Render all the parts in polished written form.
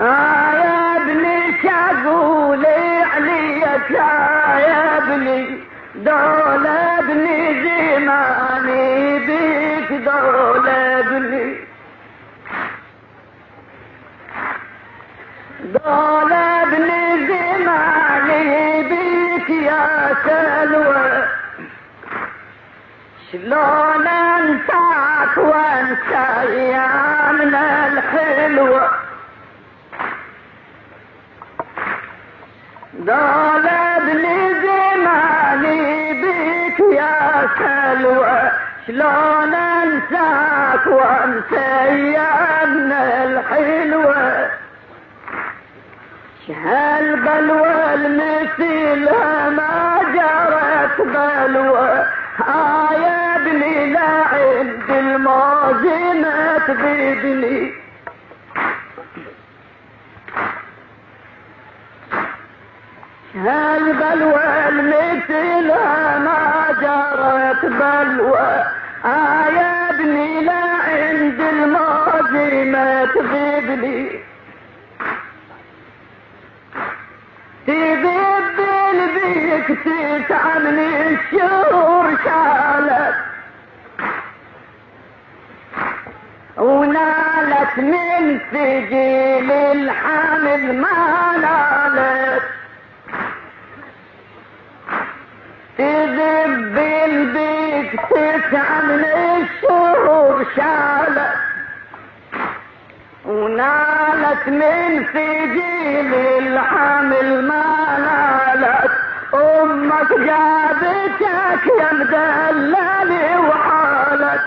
يا ابني شاقول عليك يا ابني دول ابني زماني بيك دول ابني دول ابني زماني بيك يا سلوى شلون انساك وانسى ايامنا الحلوه دول ابني زماني بيك يا سلوى شلون انساك وانسى ايامنا الحلوه هالبلوى المثيلها ما جرت بلوى يا ابني لا عند الموزنة بابني هالبلوى المثيلها ما جرت بلوى يا ابني لا عند الموزنة بابني تذب البيك تسعى من الشهور شالت ونالت من سجيل الحامل ما نالت تذب البيك تسعى من الشهور شالت ونالت من سجيل الحامل ما نالت امك جابتك يا مدلل وحالت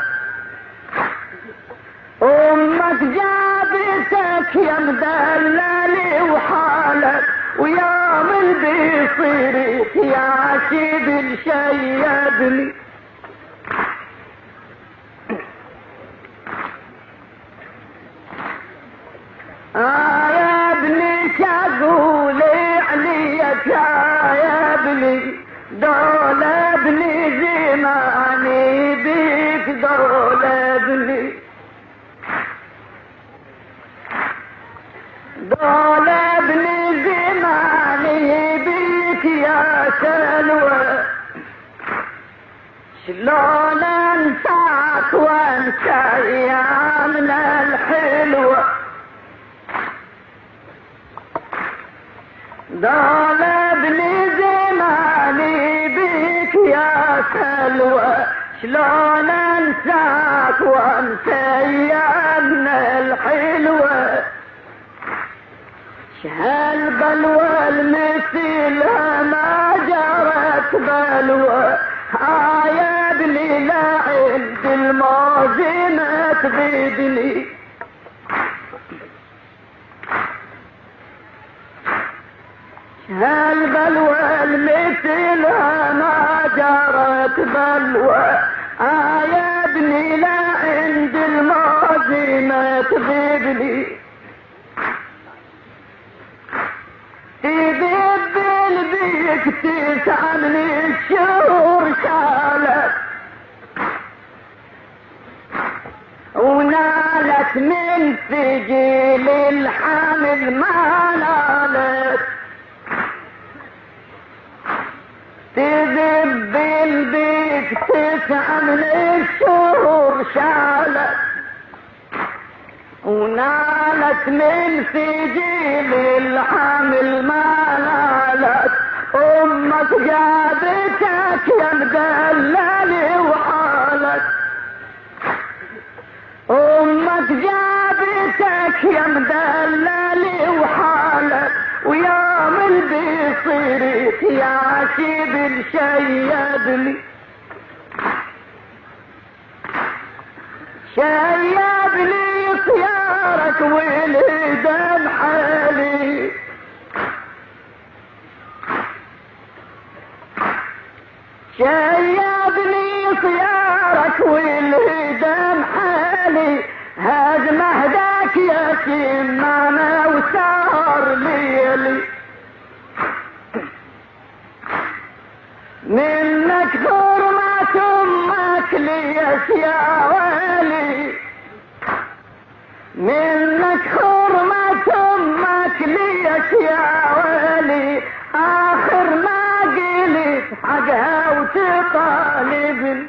امك جابتك يا مدلل وحالت ويوم بيصيرك يا شبل شيبني يا ابني شاقول عليك يا ابني دول ابني زماني بيك دول ابني دول ابني زماني بيك يا سلوى شلون انساك وانسى ايامنا الحلوه دول ابني زماني بيك يا سلوى شلون انساك وانسى ايامنا الحلوه هالبلوى المثيلها ما جرت بلوى يا ابني لا عند الموزنة بابني هالبلوى المثيلها ما جرت بلوى يا ابني لا عند الموزنة بابني تذب البيك تسعى من الشهور شالت ونالت من سجيل الحامل ما نالت تذب البيك تسعى من الشهور شالت ونالت من سجيل الحامل ما نالت امك جابتك يا مدلل وحالت امك جابتك يا مدلل وحالت ويوم بيصيرك يا شبل شيبني شيبني خيارك والهدم حالي شيبني خيارك والهدم حالي هاج مهداك يا سمانة وسهر ليلي منك حرمة امك ليش يا ويلي منك حرمة امك يا ولي اخر ما قلت حقها وتطالب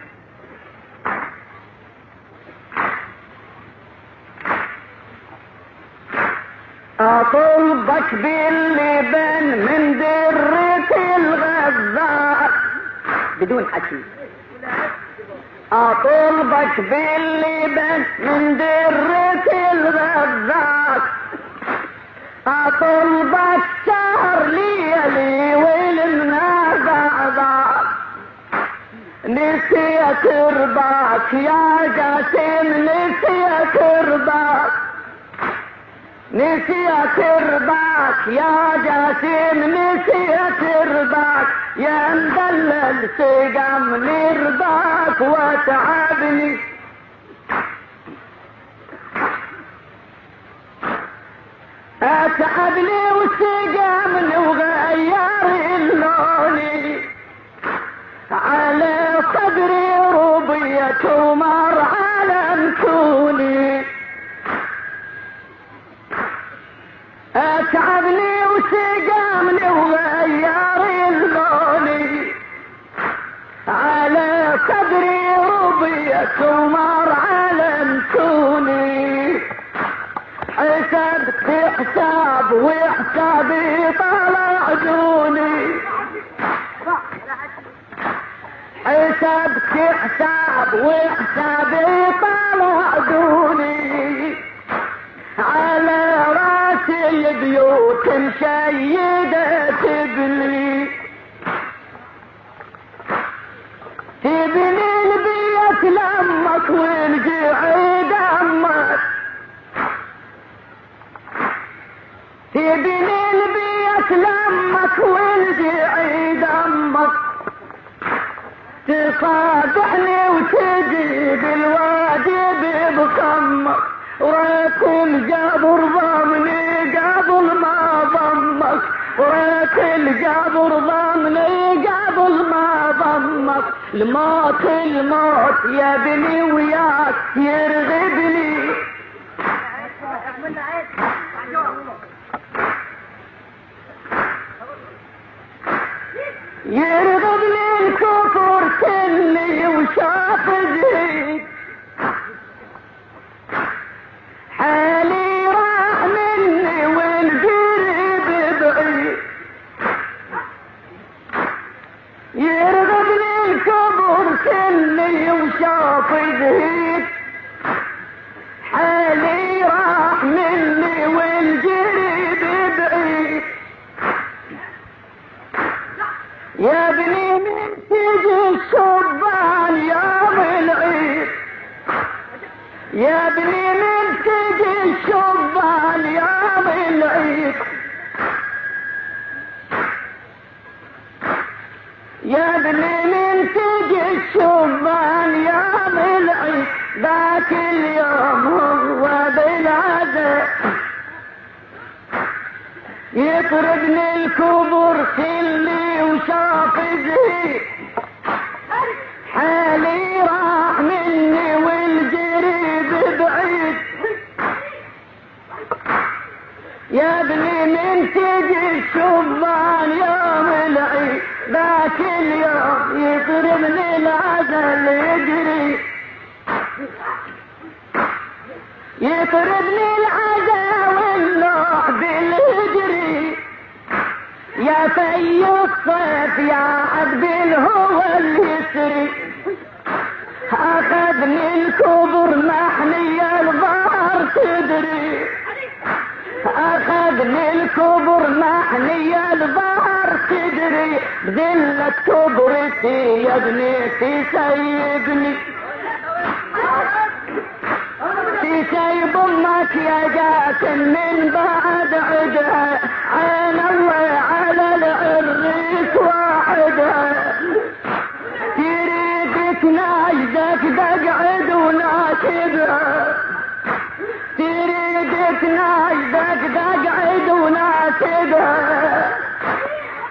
اطلبك باللبن من درة الغزال بدون حكي اطلبك باللبن من درة الغزال اطلبك سهر ليلي والمنازع نسيت رباك يا جاسم نسيت رباك نسيت رباك يا جاسم نسيت رباك يا مدلل سقم لرباك وتعبني اتعبني وسقمني وغير اللوني على صدري ربية ومر على مكوني اتعبني وسقمني وغير اللوني على صدري ربية ومر على مكوني حسبت حساب وحسابي طلع دوني حسبت حساب وحسابي طلع دوني على راسي البيوت مشيدة تبني تبني البيت لمك والقعيد امك تبني البيت لمك والقعيد امك تصادحني وتجيب الواجب بكمك وراك الجبر ضمني قبل ما ضمك وراك الجبر ضمني قبل ما ضمك الموت الموت يا ابني وياك يرغبني يرغبني الكفر كلي وشاف جيد حالي راح مني والقريب بعيد يرغبني الكبر كلي وشاف جيد حالي راح مني والقريب بعيد يا ابني من تجي الشبان يوم العيد يا ابني من تجي الشبان يوم العيد يا ابني من تجي الشبان يوم العيد ذاك اليوم هو بالعزاء يطردني الكبر خلي وشاف زهير حالي راح مني والقريب بعيد يا ابني من تجي الشبان يوم العيد ذاك اليوم يطردني العزل يجري يطردني العزا والنوع بالهجري يا في الصيف يا عذب الهوى اليسري اخذني الكبر محني الظهر تدري اخذني الكبر محني الظهر تدري بذلة كبرتي يا ابني تسيبني تسيب امك يا جاسم من بعد عدها عين الله على العريس واحدها تريد تناجدك تقعد وناسبها تريد تناجدك تقعد وناسبها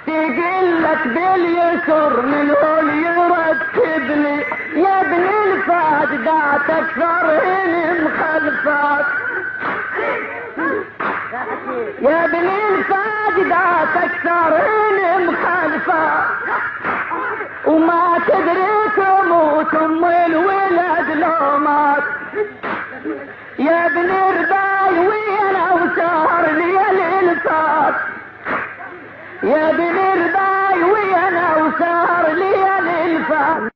تقلك باليسر من هو يرتبني يا ابن الفهد دا تكثر مخلفات يا ابن الفاجدة تكسر المخالفة وما تدري تموت ام الولد لو مات. يا ابن الرباي وينا وسهر ليل الفات. يا ابن الرباي وينا وسهر ليل الفات.